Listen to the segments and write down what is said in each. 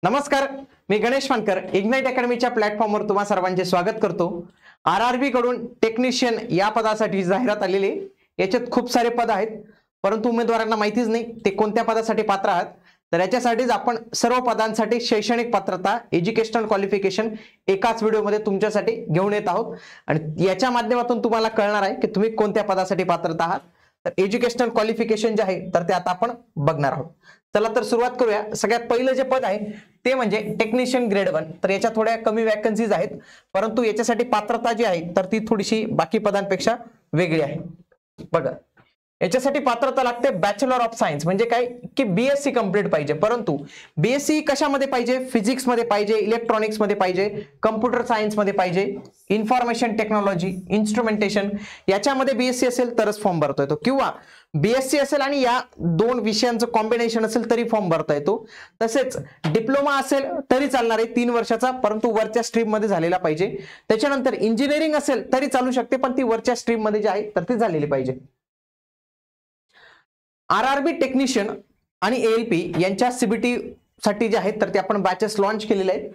नमस्कार, मी गणेश मानकर इग्नाइट अकॅडमीच्या प्लॅटफॉर्मवर तुम्हा सर्वांचे स्वागत करतो। आरआरबी कडून टेक्निशियन या पदासाठी जाहिरात आलेली आहे। याच्यात खूप सारे पद आहेत, परंतु उमेदवारांना माहितीच नाही ते कोणत्या पदासाठी पात्र आहात। तर याच्यासाठीच आपण सर्व पदांसाठी शैक्षणिक पात्रता, एज्युकेशनल क्वालिफिकेशन एकाच व्हिडिओमध्ये तुमच्यासाठी घेऊन येत आहोत आणि याच्या माध्यमातून तुम्हाला कळणार आहे की तुम्ही कोणत्या पदासाठी पात्र आहात। तर एज्युकेशनल क्वालिफिकेशन जे आहे तर ते आता आपण बघणार आहोत। चला तर सुरुवात करूया। सगळ्यात पहिलं जे पद आहे ते म्हणजे टेक्निशियन ग्रेड 1। तर याच्या थोड्या कमी वॅकन्सीज आहेत, परंतु याच्यासाठी पात्रता जी आहे तर ती थोडीशी बाकी पदांपेक्षा वेगळी आहे। बघा, याच्यासाठी पात्रता लागते बॅचलर ऑफ सायन्स, म्हणजे काय की बीएससी कंप्लीट पाहिजे। परंतु बीएससी कशामध्ये पाहिजे? फिजिक्स मध्ये पाहिजे, इलेक्ट्रॉनिक्स मध्ये पाहिजे, कम्प्युटर सायन्स मध्ये पाहिजे, इन्फॉर्मेशन टेक्नॉलॉजी, इन्स्ट्रुमेंटेशन याच्यामध्ये बीएससी असेल तरच फॉर्म भरता येतो, किंवा बीएससी असेल आणि या दोन विषयांचं कॉम्बिनेशन असेल तरी फॉर्म भरता येतो। तसेच डिप्लोमा असेल तरी चालणार आहे 3 वर्षाचा, परंतु वरच्या स्ट्रीम मध्ये झालेला पाहिजे। त्याच्यानंतर इंजिनिअरिंग असेल तरी चालू शकते, पण ती वरच्या स्ट्रीम मध्ये जी आहे तर ती झालेली पाहिजे। आरआरबी टेक्निशियन आणि एएलपी यांच्या सीबीटी साठी जे आहेत तर ते आपण बॅचेस लॉन्च केलेले आहेत।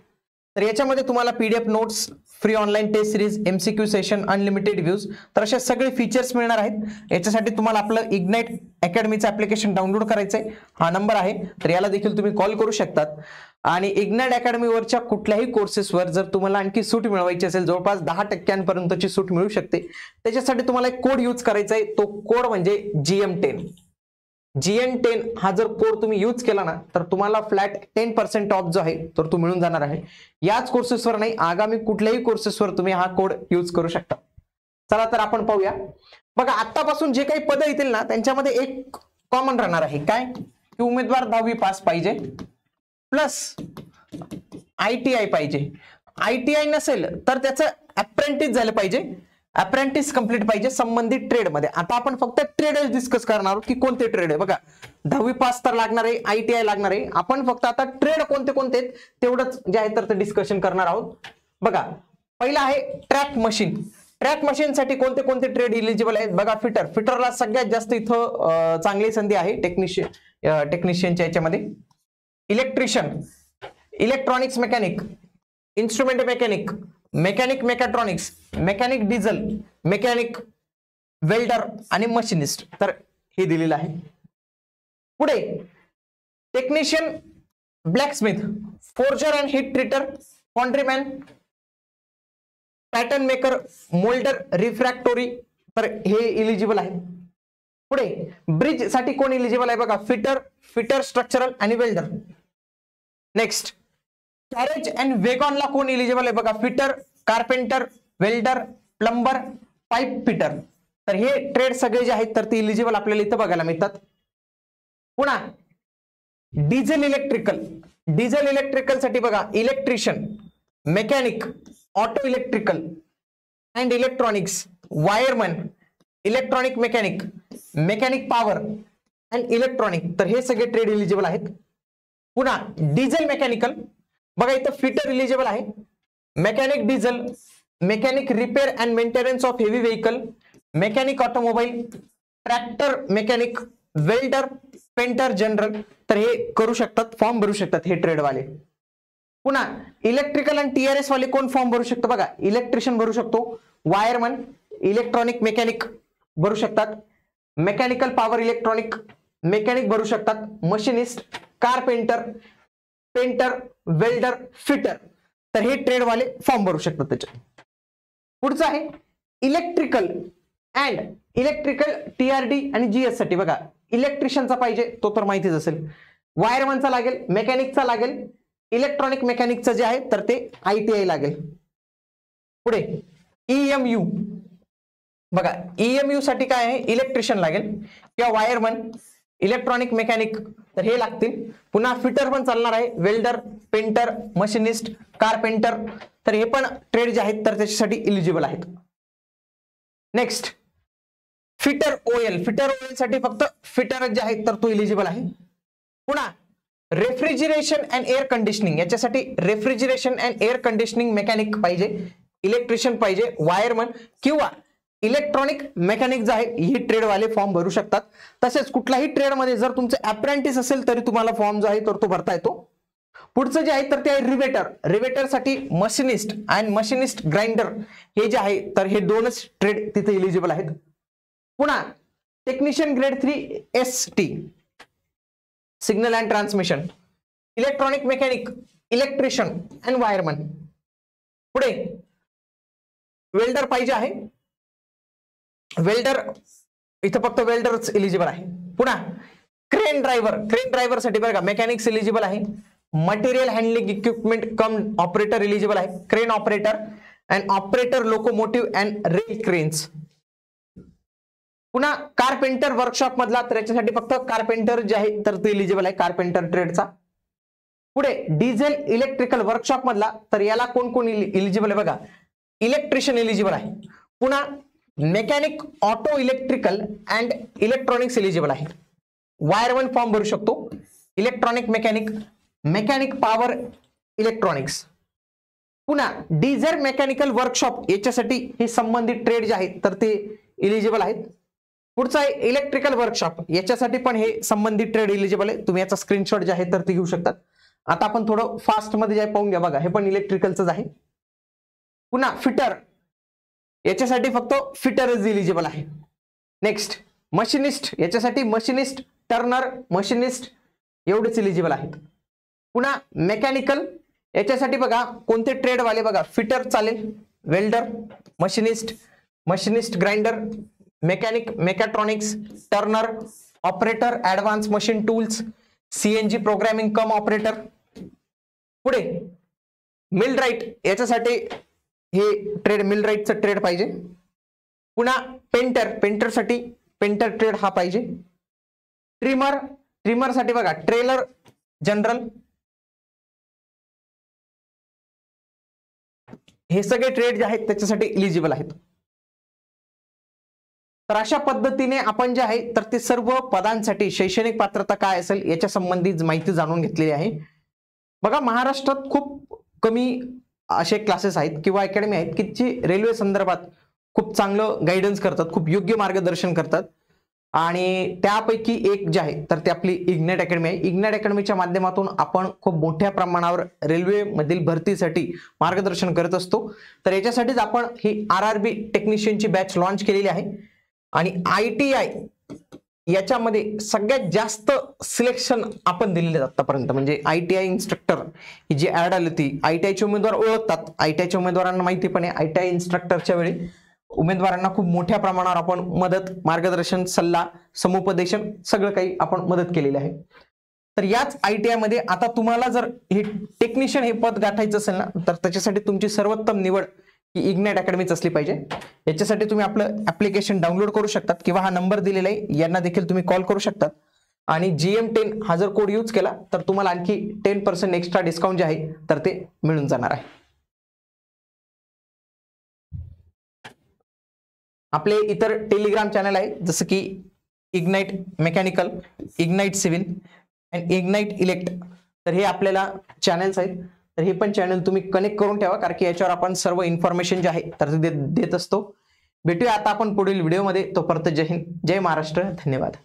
तर याच्यामध्ये तुम्हाला PDF notes, free online test series, MCQ session, unlimited views, तर असे सगळे फीचर्स मिळणार आहेत। याच्यासाठी तुम्हाला आपलं इग्नाइट अकॅडमीचं ऍप्लिकेशन डाउनलोड करायचं आहे। हा नंबर आहे, तर याला देखील तुम्ही कॉल करू शकतात। आणि इग्नाइट अकॅडमीवरच्या कुठल्याही कोर्सेसवर जर तुम्हाला आणखी सूट मिळवायची असेल, जवळपास 10% सूट मिळू शकते। त्याच्यासाठी तुम्हाला एक कोड यूज करायचा आहे, तो कोड म्हणजे GM10। GN10 हा जर कोड तुम्ही यूज केला ना तर तुम्हाला फ्लॅट 10% ऑफ जो आहे तर तो मिळून जाणार आहे। याच कोर्सेसवर नाही, आगामी कुठल्याही कोर्सेसवर तुम्ही हा कोड यूज करू शकता। चला तर आपण पाहूया। बघा, आतापासून जे काही पद येतील ना त्यांच्यामध्ये एक कॉमन राहणार आहे, काय की उमेदवार 10वी पास पाहिजे प्लस ITI पाहिजे। ITI नसेल तर त्याचं अप्रेंटिस झालं पाहिजे, अप्रेंटिस कंप्लीट पाहिजे संबंधित ट्रेड मध्ये। आता आपण फक्त ट्रेडच डिस्कस करणार आहोत की कोणते ट्रेड आहे। बघा, 10वी पास तर लागणार आहे, ITI लागणार आहे, आपण फक्त आता ट्रेड कोणते कोणते आहेत तेवढंच जे आहे तर ते डिस्कशन करणार आहोत। बघा, पहिला आहे ट्रॅक मशीन। ट्रॅक मशीन साठी कोणते कोणते ट्रेड इलिजिबल आहेत? बघा, फिटरला सगळ्यात जास्त इथं चांगली संधी आहे टेक्निशियनच्या याच्यामध्ये। Electrician, electronics mechanic, instrument mechanic, mechanic mechatronics, mechanic diesel, mechanic, welder आणि मशिनिस्ट, तर हे दिलेलं आहे। पुढे technician blacksmith, forger and heat treater, foundryman, pattern maker, moulder, refractory, तर हे इलिजिबल आहे। पुढे ब्रिज साठी कोण इलिजिबल आहे? बघा, फिटर स्ट्रक्चरल आणि वेल्डर। नेक्स्ट कॅरेज अँड वेगॉनला कोण इलिजिबल आहे? बघा, fitter, carpenter, welder, plumber, pipe fitter, तर हे ट्रेड सगळे जे आहेत तर ते इलिजिबल आपल्याला इथं बघायला मिळतात। पुन्हा डिझेल इलेक्ट्रिकल साठी बघा, electrician, mechanic, auto electrical and electronics, wireman, electronic mechanic, mechanic power and electronic, तर हे सगळे ट्रेड इलिजिबल आहेत। पुन्हा डिझेल मेकॅनिकल, बघा इथं फिटर इलिजिबल आहे, mechanic diesel, mechanic repair and maintenance of heavy vehicle, mechanic automobile, tractor mechanic, welder, painter general, तर हे करू शकतात, फॉर्म भरू शकतात हे ट्रेड वाले। पुन्हा इलेक्ट्रिकल आणि TRS वाले कोण फॉर्म भरू शकतो? बघा, इलेक्ट्रिशियन भरू शकतो, वायरमन, इलेक्ट्रॉनिक मेकॅनिक भरू शकतात, मेकॅनिकल पॉवर इलेक्ट्रॉनिक मेकॅनिक भरू शकतात, machinist, carpenter, painter, welder, fitter, तर हे ट्रेड वाले फॉर्म भरू शकतात त्याच्यात। पुढचं आहे इलेक्ट्रिकल TRD आणि GS साठी। बघा, इलेक्ट्रिशियनचा पाहिजे तो तर माहितीच असेल, वायरमनचा लागेल, मेकॅनिकचा लागेल, इलेक्ट्रॉनिक मेकॅनिकचं जे आहे तर ते ITI लागेल। पुढे EMU, बघा EMU साठी काय आहे? इलेक्ट्रिशियन लागेल किंवा वायरमन, इलेक्ट्रॉनिक मेकॅनिक, तर हे लागतील। पुन्हा फिटर पण चालणार आहे, वेल्डर, पेंटर, मशिनिस्ट, कारपेंटर, तर हे पण ट्रेड जे आहेत तर त्याच्यासाठी इलिजिबल आहेत। नेक्स्ट फिटर OL साठी फक्त फिटर जे आहेत तर तो इलिजिबल आहे। पुन्हा रेफ्रिजरेशन अँड एअर कंडिशनिंग, याच्यासाठी refrigeration and air conditioning mechanic पाहिजे, इलेक्ट्रिशियन पाहिजे, वायरमन किंवा इलेक्ट्रॉनिक मेकॅनिक जे आहे ही ट्रेड वाले फॉर्म भरू शकतात। तसेच कुठल्याही ट्रेड मध्ये जर तुमचे अप्रेंटिस असेल तरी तुम्हाला फॉर्म जो आहे तर तो भरता येतो। पुढचं जे आहे तर ते आहे रिवेटर. रिवेटर साठी मशिनिस्ट आणि मशिनिस्ट ग्राइंडर हे जे आहे तर हे दोनच ट्रेड तिथे इलिजिबल आहेत. पुन्हा technician grade 3 ST signal and transmission, electronic mechanic, electrician and wireman. पुढे वेल्डर पाहिजे आहे. वेल्डर इथं फक्त वेल्डरच इलिजिबल आहे. पुन्हा क्रेन ड्रायव्हर, क्रेन ड्रायव्हर साठी बघा मेकॅनिक्स इलिजिबल आहे. Material handling equipment cum operator eligible आहे. Crane operator and operator locomotive and rail cranes. पुन्हा कारपेंटर वर्कशॉप मधला तर याच्यासाठी फक्त कारपेंटर जे आहे तर ते इलिजिबल आहे कारपेंटर ट्रेडचा. पुढे डिझेल इलेक्ट्रिकल वर्कशॉप मधला तर याला कोण कोण इलिजिबल आहे बघा, इलेक्ट्रिशियन इलिजिबल आहे. पुन्हा mechanic auto electrical and electronics eligible आहे. वायरमन फॉर्म भरू शकतो. Electronic mechanic, mechanic power electronics. पुन्हा डिझेल मेकॅनिकल वर्कशॉप याच्यासाठी हे संबंधित ट्रेड जे आहेत तर ते इलिजिबल आहेत. पुढचा आहे इलेक्ट्रिकल वर्कशॉप, याच्यासाठी पण हे संबंधित ट्रेड इलिजिबल आहे. तुम्ही याचा स्क्रीनशॉट जे आहे तर ते घेऊ शकतात. आता आपण थोडं फास्ट मध्ये जे पाहून घ्या बघा, हे पण इलेक्ट्रिकलच आहे. पुन्हा फिटर, याच्यासाठी फक्त फिटरच इलिजिबल आहे. नेक्स्ट मशिनिस्ट, याच्यासाठी मशिनिस्ट, टर्नर, मशिनिस्ट एवढेच इलिजिबल आहेत. पुन्हा मेकॅनिकल, याच्यासाठी बघा कोणते ट्रेड वाले बघा, फिटर चालेल, welder, machinist, machinist grinder, mechanic, mechatronics, Turner, operator advance machine tools, CNG programming कम ऑपरेटर. पुढे मिलराईट, याच्यासाठी हे ट्रेड मिलराईटचं ट्रेड पाहिजे. पुन्हा पेंटर, पेंटरसाठी पेंटर ट्रेड हा पाहिजे. ट्रिमर, ट्रिमर साठी बघा ट्रेलर जनरल. हे सगळे ट्रेड जे आहेत त्याच्यासाठी इलिजिबल आहेत. तर अशा पद्धतीने आपण जे आहे तर ते सर्व पदांसाठी शैक्षणिक पात्रता काय असेल याच्या संबंधित माहिती जाणून घेतलेली आहे. बघा महाराष्ट्रात खूप कमी असे क्लासेस आहेत किंवा अकॅडमी आहेत की जे रेल्वे संदर्भात खूप चांगलं गायडन्स करतात, खूप योग्य मार्गदर्शन करतात. आणि त्यापैकी एक जे आहे तर ते आपली इग्नाइट अकॅडमी आहे. इग्नाइट अकॅडमीच्या माध्यमातून आपण खूप मोठ्या प्रमाणावर रेल्वे मधील भरतीसाठी मार्गदर्शन करत असतो. तर याच्यासाठीच आपण ही RRB टेक्निशियनची बॅच लॉन्च केलेली आहे. आणि ITI याच्यामध्ये सगळ्यात जास्त सिलेक्शन आपण दिलेले आतापर्यंत, म्हणजे ITI इन्स्ट्रक्टर ही जी ऍड आली होती, ITIचे उमेदवार ओळखतात, ITIच्या उमेदवारांना माहिती पण आहे. ITI इन्स्ट्रक्टरच्या वेळी उमेदवारांना खूप मोठ्या प्रमाणावर आपण मदत, मार्गदर्शन, सल्ला, समुपदेशन सगळं काही आपण मदत केलेली आहे. तर याच ITI मध्ये आता तुम्हाला जर हे टेक्निशियन हे पद गाठायचं असेल ना तर त्याच्यासाठी तुमची सर्वोत्तम निवड ही इग्नाइट अकॅडमीच असली पाहिजे. याच्यासाठी तुम्ही आपलं ऍप्लिकेशन डाउनलोड करू शकतात किंवा हा नंबर दिलेला आहे यांना देखील तुम्ही कॉल करू शकतात. आणि GM10 हा जर कोड यूज केला तर तुम्हाला आणखी 10% एक्स्ट्रा डिस्काउंट जे आहे तर ते मिळून जाणार आहे. आपले इतर टेलिग्राम चॅनल आहे जसं की ignite mechanical, ignite civil and ignite elect. तर हे आपल्याला चॅनल्स आहेत. तर हे पण चॅनल तुम्ही कनेक्ट करून ठेवा कारण की याच्यावर आपण सर्व इन्फॉर्मेशन जे आहे तर देत असतो. भेटूया आता आपण पुढील व्हिडिओमध्ये. तोपर्यंत जय हिंद, जय महाराष्ट्र, धन्यवाद.